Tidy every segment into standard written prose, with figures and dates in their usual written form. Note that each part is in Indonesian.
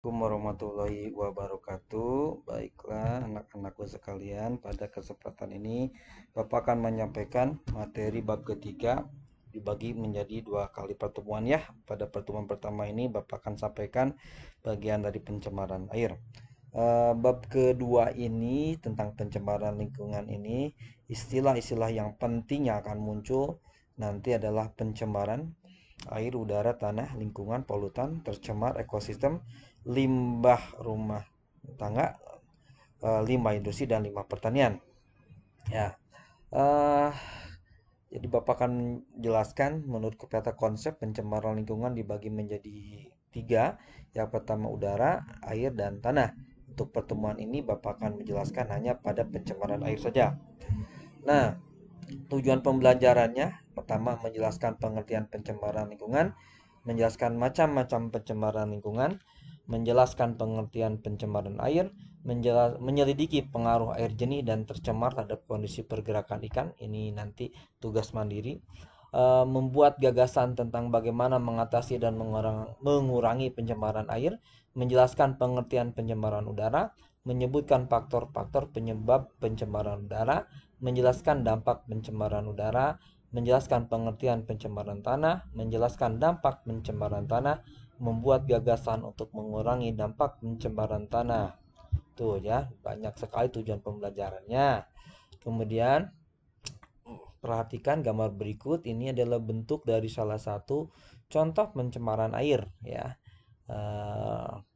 Assalamualaikum warahmatullahi wabarakatuh. Baiklah, anak-anakku sekalian, pada kesempatan ini Bapak akan menyampaikan materi bab ketiga dibagi menjadi dua kali pertemuan ya. Pada pertemuan pertama ini Bapak akan sampaikan bagian dari pencemaran air. Bab kedua ini tentang pencemaran lingkungan ini, istilah-istilah yang penting yang akan muncul nanti adalah pencemaran air, udara, tanah, lingkungan, polutan, tercemar, ekosistem, limbah rumah tangga, limbah industri, dan limbah pertanian. Ya, eh, jadi Bapak akan menjelaskan menurut peta konsep pencemaran lingkungan dibagi menjadi tiga. Yang pertama udara, air, dan tanah. Untuk pertemuan ini Bapak akan menjelaskan hanya pada pencemaran air saja. Nah, tujuan pembelajarannya pertama menjelaskan pengertian pencemaran lingkungan, menjelaskan macam-macam pencemaran lingkungan, menjelaskan pengertian pencemaran air, menyelidiki pengaruh air jernih dan tercemar terhadap kondisi pergerakan ikan. Ini nanti tugas mandiri. Membuat gagasan tentang bagaimana mengatasi dan mengurangi pencemaran air, menjelaskan pengertian pencemaran udara, menyebutkan faktor-faktor penyebab pencemaran udara, menjelaskan dampak pencemaran udara, menjelaskan pengertian pencemaran tanah, menjelaskan dampak pencemaran tanah, membuat gagasan untuk mengurangi dampak pencemaran tanah. Tuh ya, banyak sekali tujuan pembelajarannya. Kemudian perhatikan gambar berikut, ini adalah bentuk dari salah satu contoh pencemaran air ya.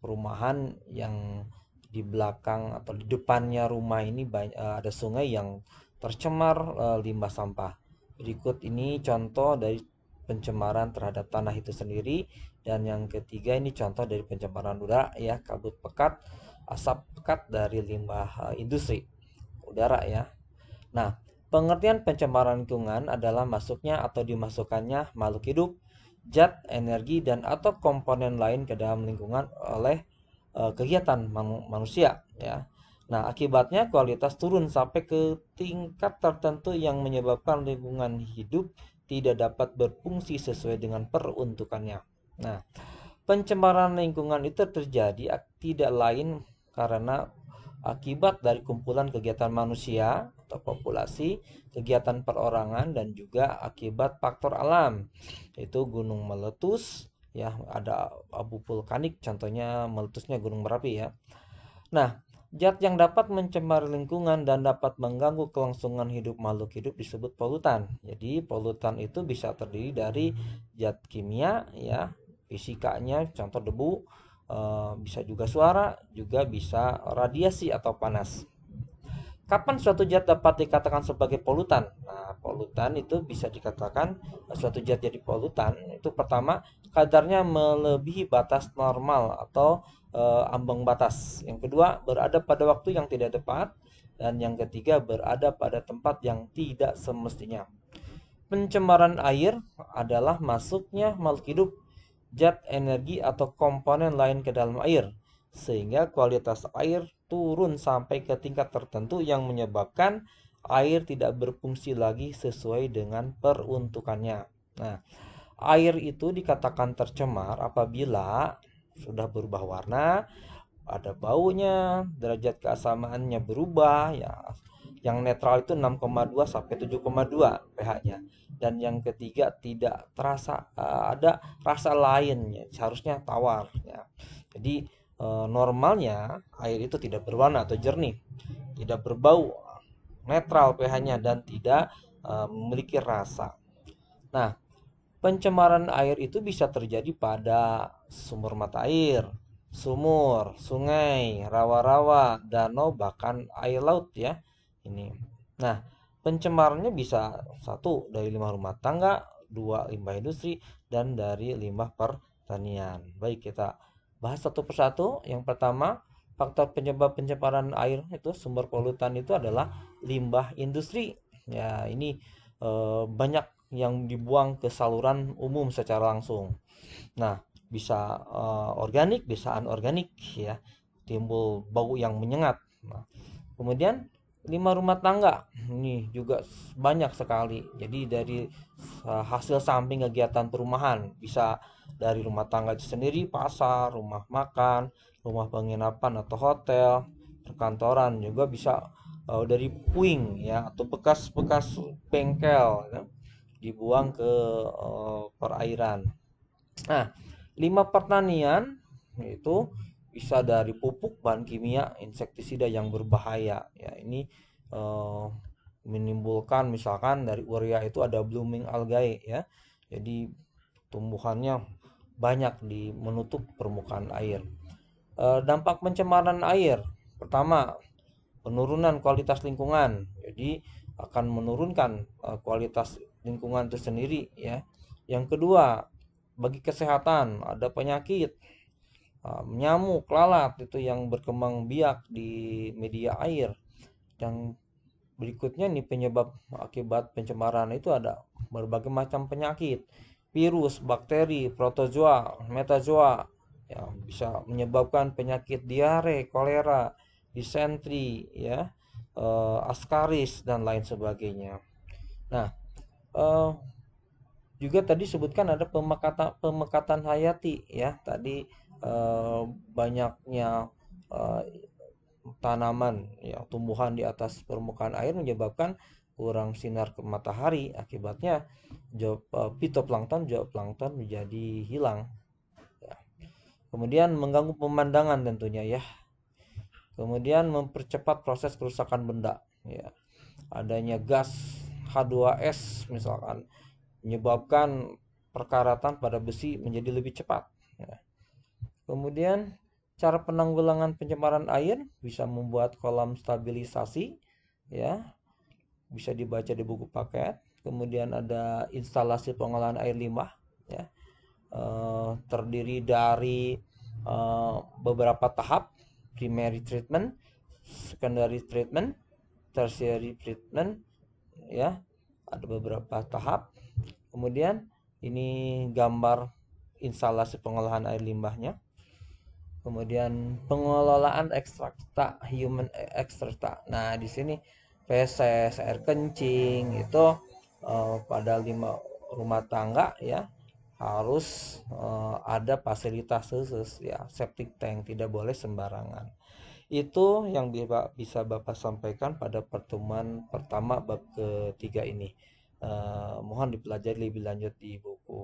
Perumahan yang di belakang atau di depannya rumah ini ada sungai yang tercemar limbah sampah. Berikut ini contoh dari pencemaran terhadap tanah itu sendiri, dan yang ketiga ini contoh dari pencemaran udara ya, kabut pekat, asap pekat dari limbah industri udara ya. Nah, pengertian pencemaran lingkungan adalah masuknya atau dimasukkannya makhluk hidup, zat, energi, dan atau komponen lain ke dalam lingkungan oleh kegiatan manusia ya. Nah, akibatnya kualitas turun sampai ke tingkat tertentu yang menyebabkan lingkungan hidup tidak dapat berfungsi sesuai dengan peruntukannya. Nah, pencemaran lingkungan itu terjadi tidak lain karena akibat dari kumpulan kegiatan manusia atau populasi, kegiatan perorangan, dan juga akibat faktor alam, yaitu gunung meletus, ya ada abu vulkanik, contohnya meletusnya gunung Merapi ya. Nah, zat yang dapat mencemari lingkungan dan dapat mengganggu kelangsungan hidup makhluk hidup disebut polutan. Jadi polutan itu bisa terdiri dari zat kimia ya, fisikanya contoh debu, bisa juga suara, juga bisa radiasi atau panas. Kapan suatu zat dapat dikatakan sebagai polutan? Nah, polutan itu bisa dikatakan suatu zat jadi polutan itu pertama kadarnya melebihi batas normal atau ambang batas. Yang kedua, berada pada waktu yang tidak tepat, dan yang ketiga berada pada tempat yang tidak semestinya. Pencemaran air adalah masuknya makhluk hidup, zat, energi, atau komponen lain ke dalam air, sehingga kualitas air turun sampai ke tingkat tertentu yang menyebabkan air tidak berfungsi lagi sesuai dengan peruntukannya. Nah, air itu dikatakan tercemar apabila sudah berubah warna, ada baunya, derajat keasamaannya berubah ya. Yang netral itu 6,2 sampai 7,2 pH-nya. Dan yang ketiga tidak terasa ada rasa lainnya, seharusnya tawar ya. Jadi normalnya air itu tidak berwarna atau jernih, tidak berbau, netral pH-nya, dan tidak memiliki rasa. Nah, pencemaran air itu bisa terjadi pada sumber mata air, sumur, sungai, rawa-rawa, danau, bahkan air laut ya. Ini. Nah, pencemarannya bisa satu dari limbah rumah tangga, dua limbah industri, dan dari limbah pertanian. Baik, kita bahas satu persatu. Yang pertama, faktor penyebab pencemaran air itu sumber polutan itu adalah limbah industri. Ya, ini banyak yang dibuang ke saluran umum secara langsung. Nah, bisa organik, bisa anorganik ya. Timbul bau yang menyengat. Nah, kemudian limbah rumah tangga ini juga banyak sekali. Jadi dari hasil samping kegiatan perumahan, bisa dari rumah tangga itu sendiri, pasar, rumah makan, rumah penginapan atau hotel, perkantoran, juga bisa dari puing ya, atau bekas-bekas bengkel ya, dibuang ke perairan. Nah, limbah pertanian itu bisa dari pupuk, bahan kimia, insektisida yang berbahaya. Ya, ini eh, menimbulkan, misalkan dari urea itu ada blooming algae ya. Jadi tumbuhannya banyak di menutup permukaan air. Dampak pencemaran air, pertama, penurunan kualitas lingkungan. Jadi akan menurunkan kualitas lingkungan itu sendiri ya. Yang kedua, bagi kesehatan ada penyakit, nyamuk, lalat itu yang berkembang biak di media air. Yang berikutnya nih, penyebab akibat pencemaran itu ada berbagai macam penyakit, virus, bakteri, protozoa, metazoa, ya bisa menyebabkan penyakit diare, kolera, disentri, ya, askaris dan lain sebagainya. Nah, eh, juga tadi sebutkan ada pemekatan pemekatan hayati ya. Tadi banyaknya eh, tanaman ya, tumbuhan di atas permukaan air menyebabkan kurang sinar ke matahari, akibatnya fitoplankton, zooplankton menjadi hilang ya. Kemudian mengganggu pemandangan tentunya ya. Kemudian mempercepat proses kerusakan benda ya. Adanya gas H2S misalkan menyebabkan perkaratan pada besi menjadi lebih cepat ya. Kemudian cara penanggulangan pencemaran air bisa membuat kolam stabilisasi ya, bisa dibaca di buku paket. Kemudian ada instalasi pengolahan air limbah ya, terdiri dari beberapa tahap: primary treatment, secondary treatment, tertiary treatment ya, ada beberapa tahap. Kemudian ini gambar instalasi pengolahan air limbahnya. Kemudian pengelolaan ekstrakta, human ekstrakta. Nah, di sini feses, air kencing itu pada rumah tangga ya harus ada fasilitas khusus ya, septic tank, tidak boleh sembarangan. Itu yang bisa Bapak sampaikan pada pertemuan pertama bab ketiga ini. Mohon dipelajari lebih lanjut di buku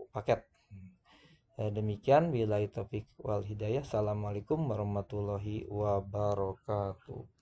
paket. Demikian, billahi taufik wal hidayah. Assalamualaikum warahmatullahi wabarakatuh.